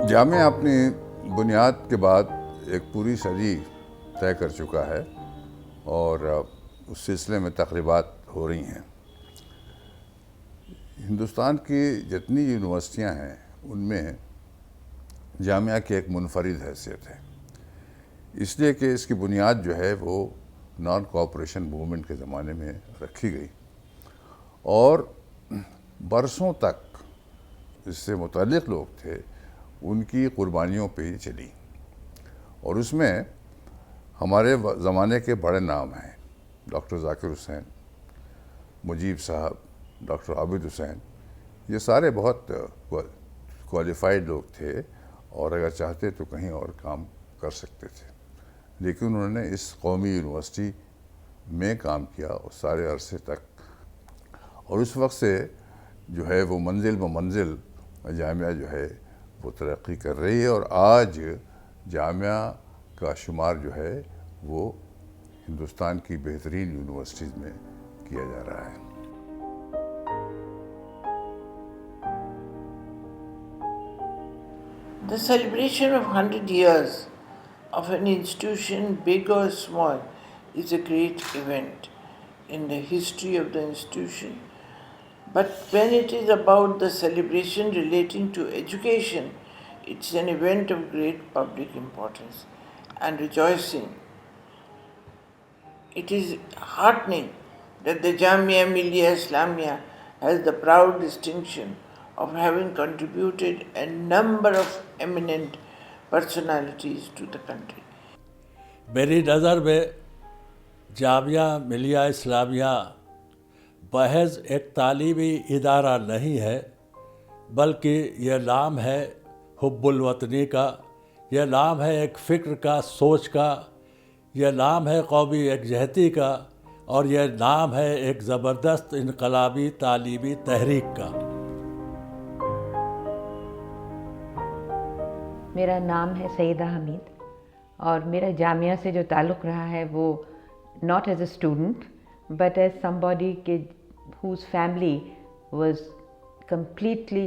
जामिया अपनी बुनियाद के बाद एक पूरी सदी तय कर चुका है और उस सिलसिले में तकरीबात हो रही हैं। हिंदुस्तान की जितनी यूनिवर्सिटियां हैं उनमें जामिया की एक मुनफरिद हैसियत है, इसलिए कि इसकी बुनियाद जो है वो नॉन कोऑपरेशन मूवमेंट के ज़माने में रखी गई और बरसों तक इससे मुतल्लिक़ लोग थे, उनकी कुर्बानियों पे ही चली। और उसमें हमारे ज़माने के बड़े नाम हैं, डॉक्टर ज़ाकिर हुसैन, मुजीब साहब, डॉक्टर आबिद हुसैन, ये सारे बहुत क्वालिफाइड लोग थे और अगर चाहते तो कहीं और काम कर सकते थे, लेकिन उन्होंने इस कौमी यूनिवर्सिटी में काम किया उस सारे अरसे तक। और उस वक्त से जो है वो मंजिल ब मंजिल जामिया जो है वो तरक्की कर रही है और आज जामिया का शुमार जो है वो हिंदुस्तान की बेहतरीन यूनिवर्सिटीज़ में किया जा रहा है। The celebration of 100 years of an institution, big or small, is a great event in the history of the institution. But when it is about the celebration relating to education, it's an event of great public importance and rejoicing. It is heartening that the Jamia Millia Islamia has the proud distinction of having contributed a number of eminent personalities to the country. मेरी नज़र में जामिया मिलिया इस्लामिया महज एक तालीमी इदारा नहीं है, बल्कि यह नाम है हुब्बुल वतनी का, यह नाम है एक फ़िक्र का, सोच का, यह नाम है कौमी यकजहती का और यह नाम है एक ज़बरदस्त इनकलाबी तालीमी तहरीक का। मेरा नाम है सईदा हमीद और मेरा जामिया से जो ताल्लुक़ रहा है वो not as a student but as somebody के whose family was completely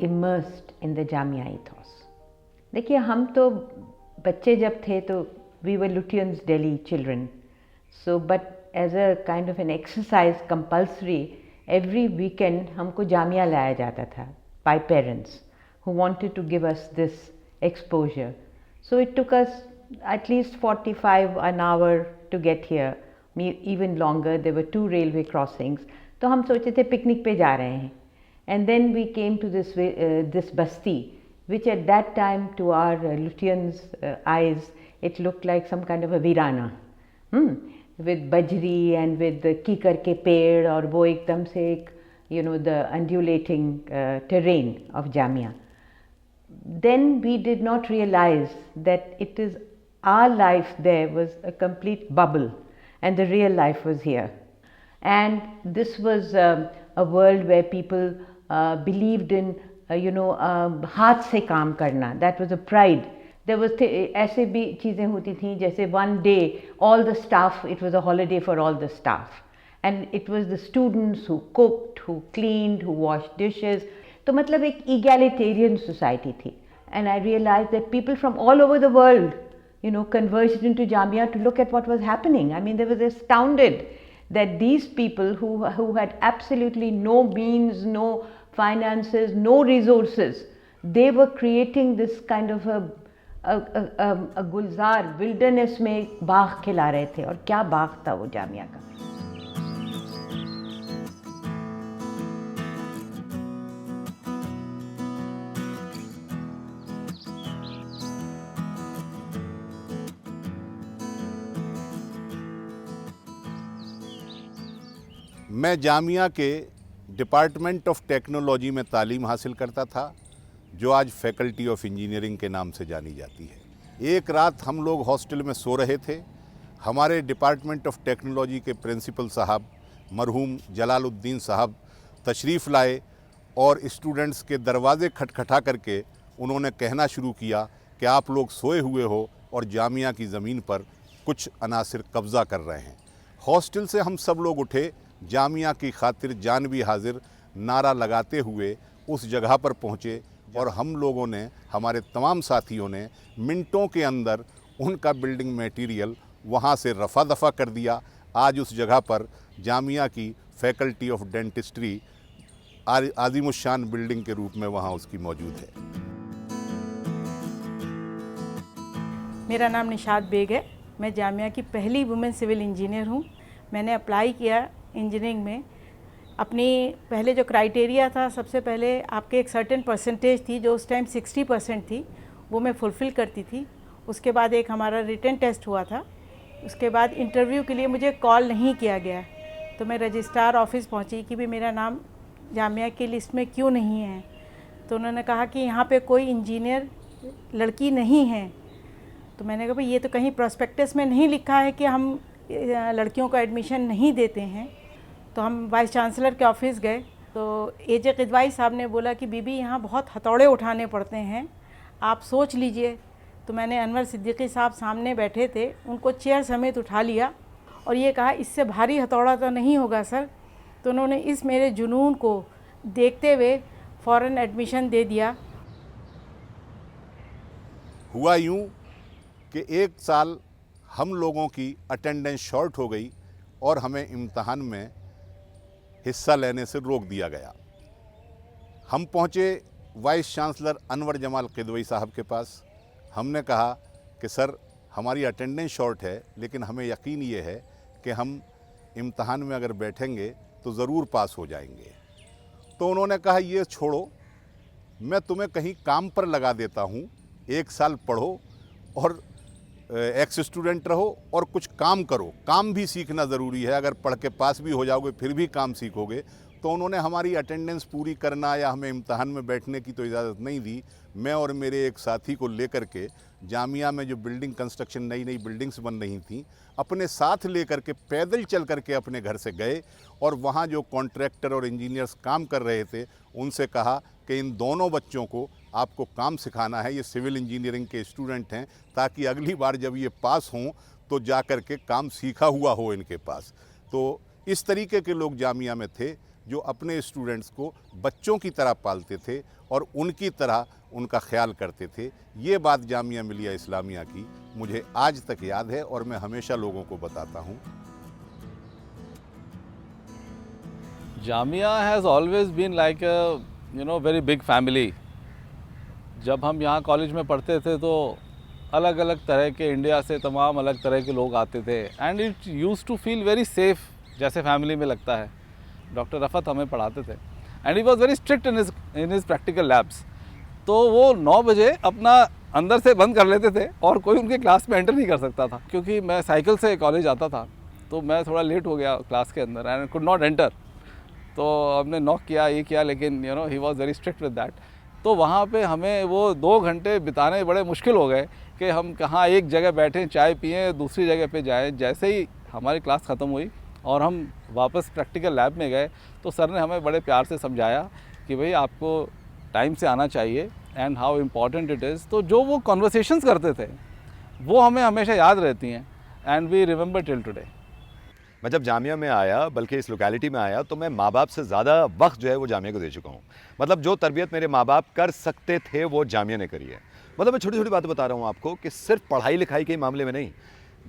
immersed in the Jamia ethos. देखिए, हम तो बच्चे जब थे तो we were Lutyens Delhi children. So but as a kind of an exercise compulsory, every weekend हमको जामिया लाया जाता था by parents who wanted to give us this exposure. So it took us at least 45 an hour to get here, even longer. There were 2 railway crossings. तो हम सोचे थे picnic पे जा रहे हैं. And then we came to this basti, which at that time to our Lutyens' eyes, it looked like some kind of a virana, with bajri and with the kikar ke ped और वो एकदम से एक, you know, the undulating terrain of Jamia. Then we did not realize that it is our life there was a complete bubble and the real life was here. And this was a world where people believed in, हाथ से काम करना. That was a pride. There was ऐसे भी चीज़ें होती थी जैसे one day all the staff, it was a holiday for all the staff. And it was the students who cooked, who cleaned, who washed dishes. तो मतलब एक egalitarian society थी. And I realized that people from all over the world, converged into Jamia to look at what was happening. I mean, they were astounded that these people who had absolutely no means, no finances, no resources, they were creating this kind of a gulzar, wilderness में बाग खिला रहे थे. और क्या बाग था वो जामिया का. मैं जामिया के डिपार्टमेंट ऑफ टेक्नोलॉजी में तालीम हासिल करता था, जो आज फैकल्टी ऑफ इंजीनियरिंग के नाम से जानी जाती है। एक रात हम लोग हॉस्टल में सो रहे थे। हमारे डिपार्टमेंट ऑफ टेक्नोलॉजी के प्रिंसिपल साहब मरहूम जलालुद्दीन साहब तशरीफ़ लाए और स्टूडेंट्स के दरवाज़े खटखटा करके उन्होंने कहना शुरू किया कि आप लोग सोए हुए हो और जामिया की ज़मीन पर कुछ अनासिर कब्ज़ा कर रहे हैं। हॉस्टल से हम सब लोग उठे, जामिया की खातिर जान भी हाजिर नारा लगाते हुए उस जगह पर पहुँचे और हम लोगों ने, हमारे तमाम साथियों ने मिनटों के अंदर उनका बिल्डिंग मटेरियल वहाँ से रफा दफा कर दिया। आज उस जगह पर जामिया की फैकल्टी ऑफ डेंटिस्ट्री आज़ीमुशान बिल्डिंग के रूप में वहाँ उसकी मौजूद है। मेरा नाम निशात बेग है। मैं जामिया की पहली वुमेन सिविल इंजीनियर हूँ। मैंने अप्लाई किया इंजीनियरिंग में। अपनी पहले जो क्राइटेरिया था, सबसे पहले आपके एक सर्टेन परसेंटेज थी जो उस टाइम 60% थी, वो मैं फुलफ़िल करती थी। उसके बाद एक हमारा रिटन टेस्ट हुआ था। उसके बाद इंटरव्यू के लिए मुझे कॉल नहीं किया गया, तो मैं रजिस्ट्रार ऑफिस पहुंची कि भी मेरा नाम जामिया की लिस्ट में क्यों नहीं है। तो उन्होंने कहा कि यहाँ पे कोई इंजीनियर लड़की नहीं है। तो मैंने कहा भाई ये तो कहीं प्रोस्पेक्टस में नहीं लिखा है कि हम लड़कियों को एडमिशन नहीं देते हैं। तो हम वाइस चांसलर के ऑफिस गए, तो एजे किदवाई साहब ने बोला कि बीबी यहाँ बहुत हथौड़े उठाने पड़ते हैं, आप सोच लीजिए। तो मैंने अनवर सिद्दीकी साहब सामने बैठे थे, उनको चेयर समेत उठा लिया और ये कहा इससे भारी हथौड़ा तो नहीं होगा सर। तो उन्होंने इस मेरे जुनून को देखते हुए फ़ौरन एडमिशन दे दिया। हुआ यूँ कि एक साल हम लोगों की अटेंडेंस शॉर्ट हो गई और हमें इम्तहान में हिस्सा लेने से रोक दिया गया। हम पहुँचे वाइस चांसलर अनवर जमाल किदवई साहब के पास। हमने कहा कि सर हमारी अटेंडेंस शॉर्ट है, लेकिन हमें यकीन ये है कि हम इम्तहान में अगर बैठेंगे तो ज़रूर पास हो जाएंगे। तो उन्होंने कहा ये छोड़ो, मैं तुम्हें कहीं काम पर लगा देता हूँ, 1 साल पढ़ो और एक्स स्टूडेंट रहो और कुछ काम करो। काम भी सीखना ज़रूरी है, अगर पढ़ के पास भी हो जाओगे फिर भी काम सीखोगे। तो उन्होंने हमारी अटेंडेंस पूरी करना या हमें इम्तहान में बैठने की तो इजाज़त नहीं दी। मैं और मेरे एक साथी को लेकर के जामिया में जो बिल्डिंग कंस्ट्रक्शन, नई नई बिल्डिंग्स बन रही थी, अपने साथ लेकर के पैदल चल कर के अपने घर से गए और वहाँ जो कॉन्ट्रैक्टर और इंजीनियर्स काम कर रहे थे उनसे कहा कि इन दोनों बच्चों को आपको काम सिखाना है, ये सिविल इंजीनियरिंग के स्टूडेंट हैं, ताकि अगली बार जब ये पास हों तो जा कर के काम सीखा हुआ हो इनके पास। तो इस तरीके के लोग जामिया में थे जो अपने स्टूडेंट्स को बच्चों की तरह पालते थे और उनकी तरह उनका ख्याल करते थे। ये बात जामिया मिलिया इस्लामिया की मुझे आज तक याद है और मैं हमेशा लोगों को बताता हूँ। Jamia has always been like a very big family. जब हम यहाँ कॉलेज में पढ़ते थे तो अलग अलग तरह के, इंडिया से तमाम अलग तरह के लोग आते थे and it use to feel very safe, जैसे फैमिली में लगता है। डॉक्टर रफ़त हमें पढ़ाते थे and he was very strict in his practical labs. तो वो 9 बजे अपना अंदर से बंद कर लेते थे और कोई उनके क्लास में एंटर नहीं कर सकता था, क्योंकि मैं साइकिल से कॉलेज आता था तो मैं थोड़ा लेट हो गया क्लास के अंदर एंड कुड नॉट एंटर। तो हमने नॉक किया, ये किया, लेकिन ही was very strict with that. तो वहाँ पे हमें वो 2 घंटे बिताने बड़े मुश्किल हो गए कि हम कहाँ एक जगह बैठें, चाय पिएँ, दूसरी जगह पे जाएं। जैसे ही हमारी क्लास ख़त्म हुई और हम वापस प्रैक्टिकल लैब में गए तो सर ने हमें बड़े प्यार से समझाया कि भाई आपको टाइम से आना चाहिए and how important it is. तो जो वो कॉन्वर्सेशंस करते थे वो हमें हमेशा याद रहती हैं and we remember till today. मैं जब जामिया में आया, बल्कि इस लोकेलिटी में आया, तो मैं माँ बाप से ज़्यादा वक्त जो है वो जामिया को दे चुका हूँ। मतलब जो तरबियत मेरे माँ बाप कर सकते थे वो जामिया ने करी है। मतलब मैं छोटी छोटी बातें बता रहा हूँ आपको कि सिर्फ पढ़ाई लिखाई के मामले में नहीं,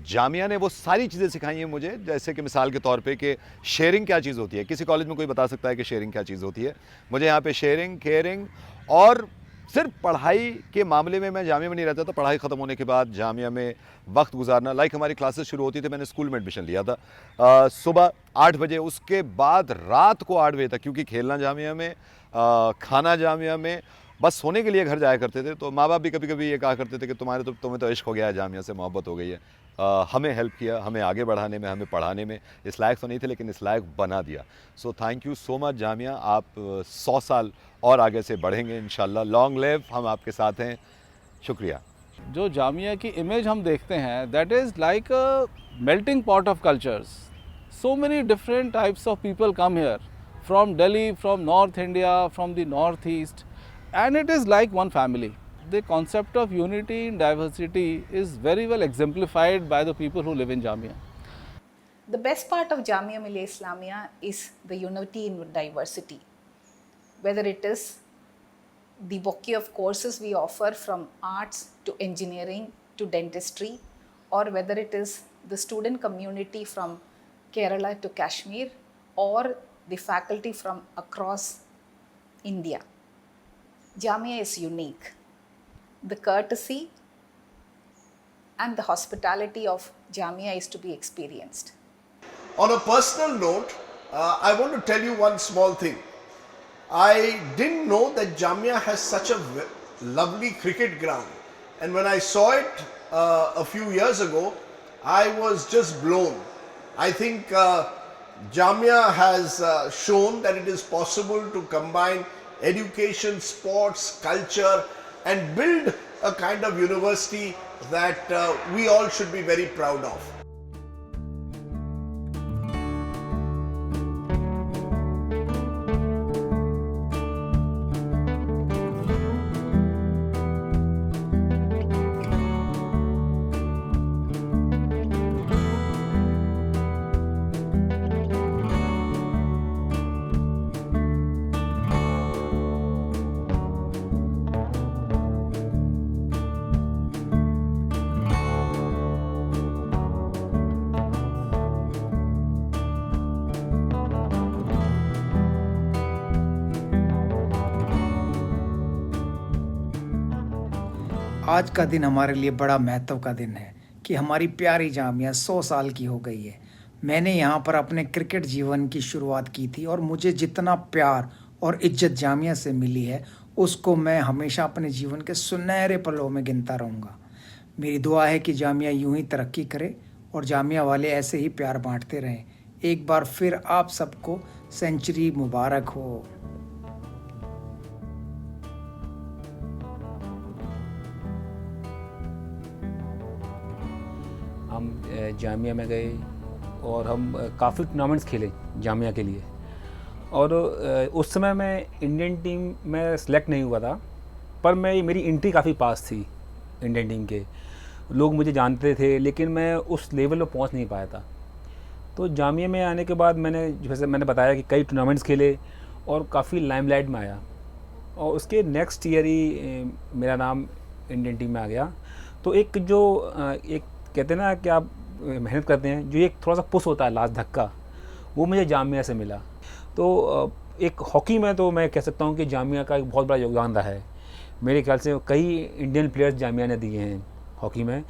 जामिया ने वो सारी चीज़ें सिखाई हैं मुझे। जैसे कि मिसाल के तौर पे कि शेयरिंग क्या चीज़ होती है। किसी कॉलेज में कोई बता सकता है कि शेयरिंग क्या चीज़ होती है? मुझे यहाँ पे शेयरिंग, केयरिंग और सिर्फ पढ़ाई के मामले में मैं जामिया में नहीं रहता था। पढ़ाई ख़त्म होने के बाद जामिया में वक्त गुजारना, लाइक हमारी क्लासेस शुरू होती थी, मैंने स्कूल में एडमिशन लिया था सुबह 8 बजे, उसके बाद रात को 8 बजे तक, क्योंकि खेलना जामिया में, खाना जामिया में, बस सोने के लिए घर जाया करते थे। तो माँ बाप भी कभी कभी ये कहा करते थे कि तुम्हें तो इश्क हो गया है, जामिया से मोहब्बत हो गई है। हमें हेल्प किया, हमें आगे बढ़ाने में, हमें पढ़ाने में। इस लायक तो नहीं थे लेकिन इस लायक बना दिया। So thank you so much Jamia. आप 100 साल और आगे से बढ़ेंगे इंशाल्लाह। लॉन्ग लिव, हम आपके साथ हैं। शुक्रिया। जो जामिया की इमेज हम देखते हैं, that is like a melting pot of cultures. So many different types of people come here, from Delhi, from north India, from the north east, and it is like one family. The concept of unity in diversity is very well exemplified by the people who live in Jamia. The best part of Jamia Millia Islamia is the unity in diversity. Whether it is the bouquet of courses we offer from arts to engineering to dentistry, or whether it is the student community from Kerala to Kashmir or the faculty from across India. Jamia is unique. The courtesy and the hospitality of Jamia is to be experienced. On a personal note, I want to tell you one small thing. I didn't know that Jamia has such a lovely cricket ground, and when I saw it a few years ago, I was just blown. I think Jamia has shown that it is possible to combine education, sports, culture, and build a kind of university that we all should be very proud of. आज का दिन हमारे लिए बड़ा महत्व का दिन है कि हमारी प्यारी जामिया 100 साल की हो गई है। मैंने यहाँ पर अपने क्रिकेट जीवन की शुरुआत की थी और मुझे जितना प्यार और इज्जत जामिया से मिली है उसको मैं हमेशा अपने जीवन के सुनहरे पलों में गिनता रहूँगा। मेरी दुआ है कि जामिया यूं ही तरक्की करे और जामिया वाले ऐसे ही प्यार बांटते रहें। एक बार फिर आप सबको सेंचुरी मुबारक हो। हम जामिया में गए और हम काफ़ी टूर्नामेंट्स खेले जामिया के लिए, और उस समय मैं इंडियन टीम में सेलेक्ट नहीं हुआ था, पर मेरी एंट्री काफ़ी पास थी इंडियन टीम के। लोग मुझे जानते थे लेकिन मैं उस लेवल पर पहुंच नहीं पाया था। तो जामिया में आने के बाद जैसे मैंने बताया कि कई टूर्नामेंट्स खेले और काफ़ी लाइमलाइट में आया, और उसके नेक्स्ट ईयर ही मेरा नाम इंडियन टीम में आ गया। तो एक कहते हैं ना कि आप मेहनत करते हैं, जो एक थोड़ा सा पुश होता है लास्ट धक्का, वो मुझे जामिया से मिला। तो एक हॉकी में तो मैं कह सकता हूँ कि जामिया का एक बहुत बड़ा योगदान रहा है। मेरे ख्याल से कई इंडियन प्लेयर्स जामिया ने दिए हैं हॉकी में,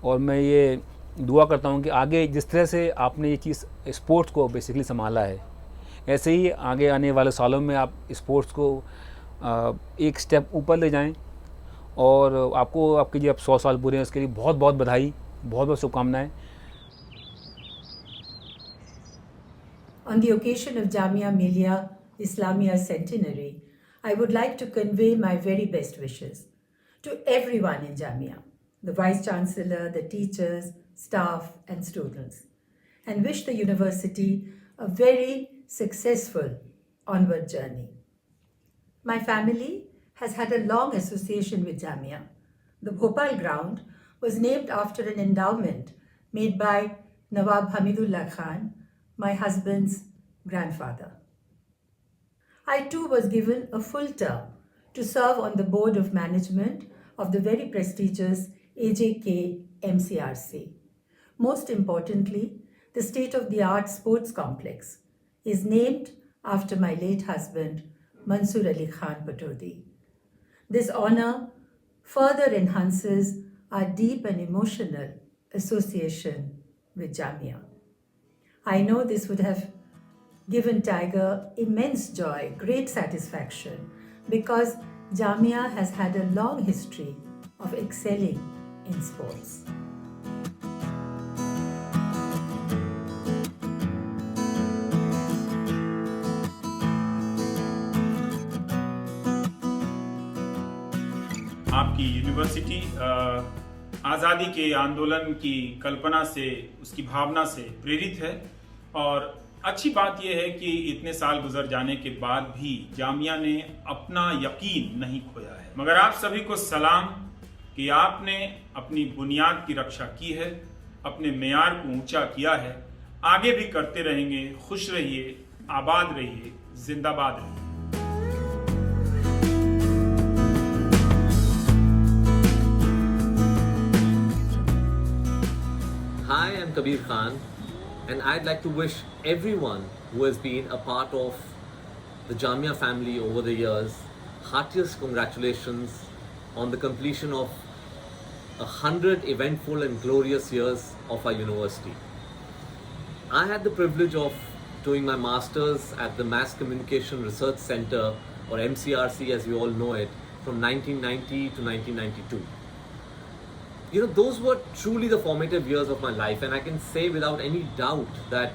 और मैं ये दुआ करता हूँ कि आगे जिस तरह से आपने ये चीज़ स्पोर्ट्स को बेसिकली संभाला है, ऐसे ही आगे आने वाले सालों में आप स्पोर्ट्स को एक स्टेप ऊपर ले जाएं। और आपको आपके जो अब 100 साल पूरे हैं उसके लिए बहुत बहुत बधाई, बहुत बहुत शुभकामनाएं। On the occasion of Jamia Millia Islamia centenary, I would like to convey my very best wishes to everyone in Jamia, the Vice Chancellor, the teachers, staff and students, and wish the university a very successful onward journey. My family has had a long association with Jamia. The Bhopal ground was named after an endowment made by Nawab Hamidullah Khan, my husband's grandfather. I too was given a full term to serve on the board of management of the very prestigious AJK MCRC. Most importantly, the state-of-the-art sports complex is named after my late husband, Mansur Ali Khan Patodi. This honor further enhances our deep and emotional association with Jamia. I know this would have given Tiger immense joy, great satisfaction, because Jamia has had a long history of excelling in sports. आपकी university आज़ादी के आंदोलन की कल्पना से, उसकी भावना से प्रेरित है, और अच्छी बात यह है कि इतने साल गुजर जाने के बाद भी जामिया ने अपना यकीन नहीं खोया है। मगर आप सभी को सलाम कि आपने अपनी बुनियाद की रक्षा की है, अपने मेयार को ऊंचा किया है, आगे भी करते रहेंगे। खुश रहिए, आबाद रहिए, जिंदाबाद रहिए। Kabir Khan, and I'd like to wish everyone who has been a part of the Jamia family over the years heartiest congratulations on the completion of 100 eventful and glorious years of our university. I had the privilege of doing my master's at the Mass Communication Research Center, or MCRC as we all know it, from 1990 to 1992. You know, those were truly the formative years of my life, and I can say without any doubt that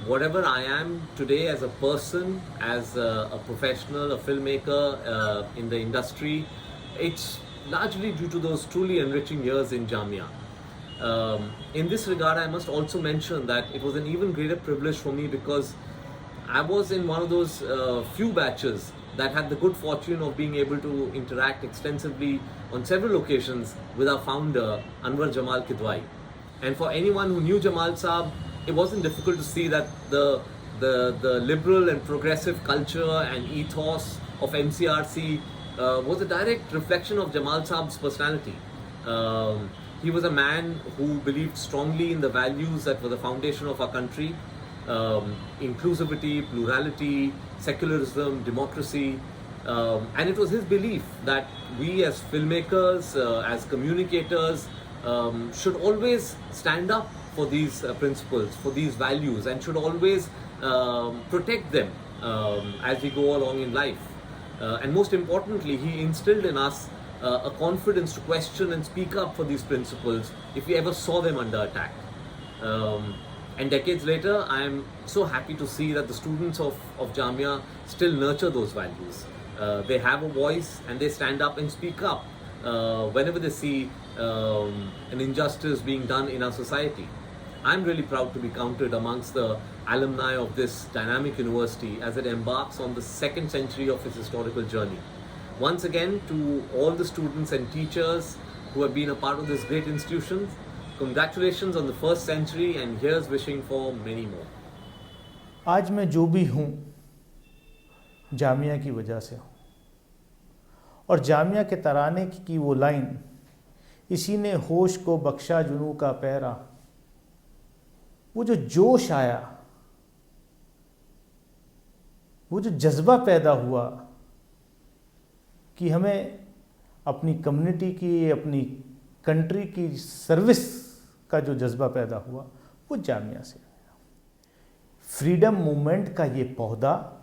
whatever I am today as a person, as a professional, a filmmaker in the industry, it's largely due to those truly enriching years in Jamia. In this regard, I must also mention that it was an even greater privilege for me because I was in one of those few batches that had the good fortune of being able to interact extensively on several occasions with our founder, Anwar Jamal Kidwai. And for anyone who knew Jamal Saab, it wasn't difficult to see that the liberal and progressive culture and ethos of MCRC was a direct reflection of Jamal Saab's personality. He was a man who believed strongly in the values that were the foundation of our country, inclusivity, plurality, secularism, democracy, and it was his belief that we as filmmakers, as communicators, should always stand up for these principles, for these values, and should always protect them as we go along in life. And most importantly, he instilled in us a confidence to question and speak up for these principles if we ever saw them under attack. And decades later, I am so happy to see that the students of Jamia still nurture those values. They have a voice and they stand up and speak up whenever they see an injustice being done in our society. I'm really proud to be counted amongst the alumni of this dynamic university as it embarks on the second century of its historical journey. Once again, to all the students and teachers who have been a part of this great institution, congratulations on the first century, and here's wishing for many more. आज मैं जो भी हूँ जामिया की वजह से हूँ, और जामिया के तराने की वो लाइन, इसी ने होश को बख्शा जुनू का पैरा, वो जो जोश आया, वो जो जज्बा पैदा हुआ कि हमें अपनी कम्युनिटी की, अपनी कंट्री की सर्विस का जो जज्बा पैदा हुआ, वो जामिया से आया। फ्रीडम मूवमेंट का ये पौधा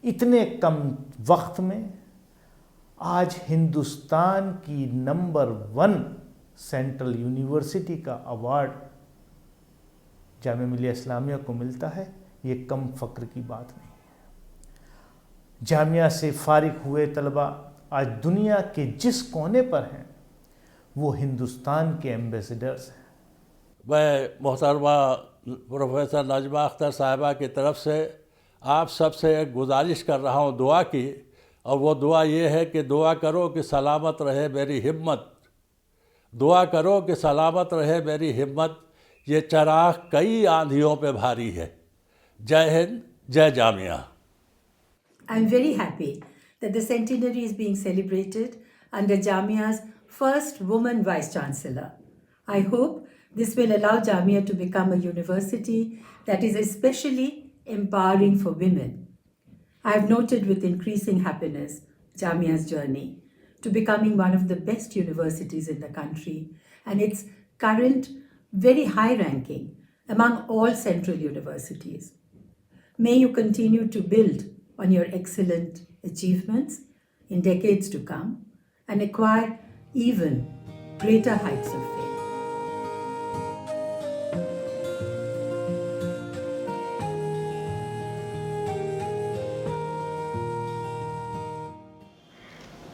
इतने कम वक्त में आज हिंदुस्तान की नंबर 1 सेंट्रल यूनिवर्सिटी का अवार्ड जामिया मिलिया इस्लामिया को मिलता है, ये कम फ़ख्र की बात नहीं है। जामिया से फारिग हुए तलबा आज दुनिया के जिस कोने पर हैं, वो हिंदुस्तान के एम्बेसडर्स हैं। मैं मोहतरमा प्रोफेसर नजमा अख्तर साहिबा की तरफ से आप सबसे एक गुजारिश कर रहा हूँ दुआ की, और वो दुआ ये है कि दुआ करो कि सलामत रहे मेरी हिम्मत, दुआ करो कि सलामत रहे मेरी हिम्मत, ये चराग कई आंधियों पे भारी है। जय हिंद, जय Jamia. I'm very happy that the centenary is being celebrated under Jamia's first woman Vice Chancellor. I hope this will allow Jamia to become a university that is especially empowering for women. I have noted with increasing happiness Jamia's journey to becoming one of the best universities in the country and its current very high ranking among all central universities. May you continue to build on your excellent achievements in decades to come and acquire even greater heights of fame.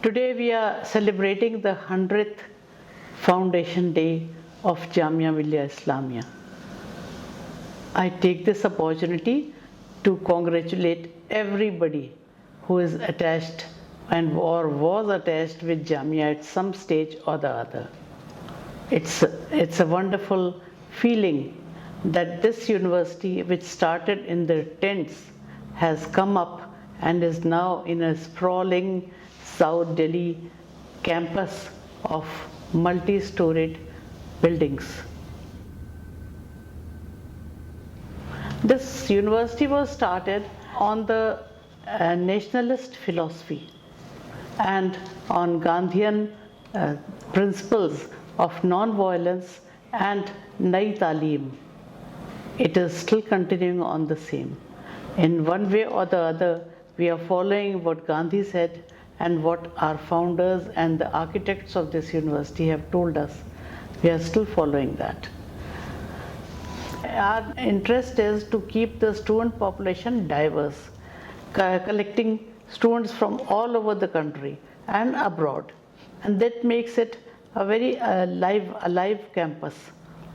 Today we are celebrating the 100th Foundation Day of Jamia Millia Islamia. I take this opportunity to congratulate everybody who is attached and or was attached with Jamia at some stage or the other. It's a wonderful feeling that this university, which started in the tents, has come up and is now in a sprawling South Delhi campus of multi-storied buildings. This university was started on the nationalist philosophy and on Gandhian principles of non-violence and Nai Talim. It is still continuing on the same. In one way or the other, we are following what Gandhi said and what our founders and the architects of this university have told us. We are still following that. Our interest is to keep the student population diverse, collecting students from all over the country and abroad. And that makes it a very alive campus,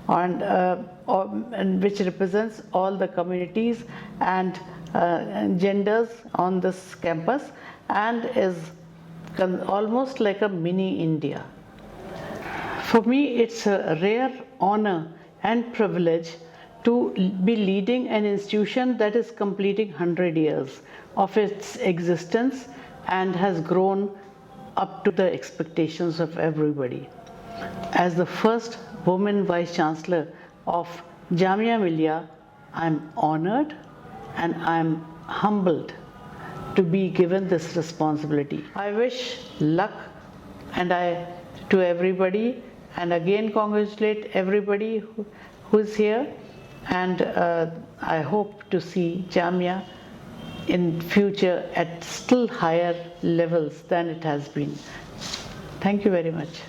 and which represents all the communities and genders on this campus, and is almost like a mini India. For me, it's a rare honor and privilege to be leading an institution that is completing 100 years of its existence and has grown up to the expectations of everybody. As the first woman Vice Chancellor of Jamia Millia, I'm honored and I'm humbled to be given this responsibility. I wish luck to everybody, and again congratulate everybody who is here, and I hope to see Jamia in future at still higher levels than it has been. Thank you very much.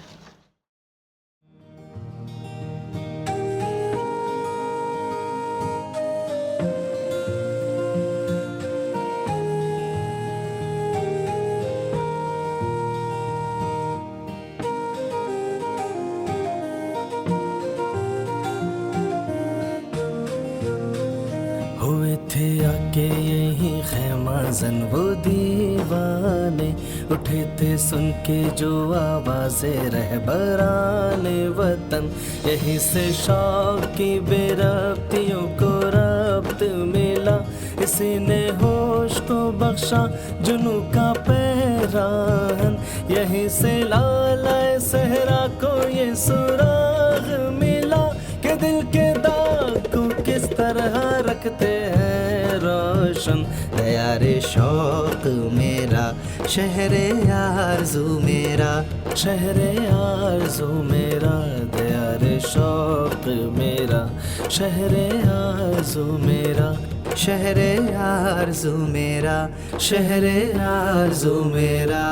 हुए थे आके यही खैमाजन वो दीवाने, उठे थे सुन के जो आवाज़ें रहबराने वतन, यहीं से शौक की बेरब्तियों को रब्त मिला, इसी ने होश को बख्शा जुनू का पैराहन, यहीं से लालाए सहरा को ये सुराग मिला कि दिल के दाग को किस तरह रखते हैं रोशन। दयारे शौक मेरा शहरे आरज़ू मेरा, शहरे आरज़ू मेरा, दयारे शौक मेरा शहरे आरज़ू मेरा, शहरे आरज़ू मेरा, शहरे आरज़ू मेरा।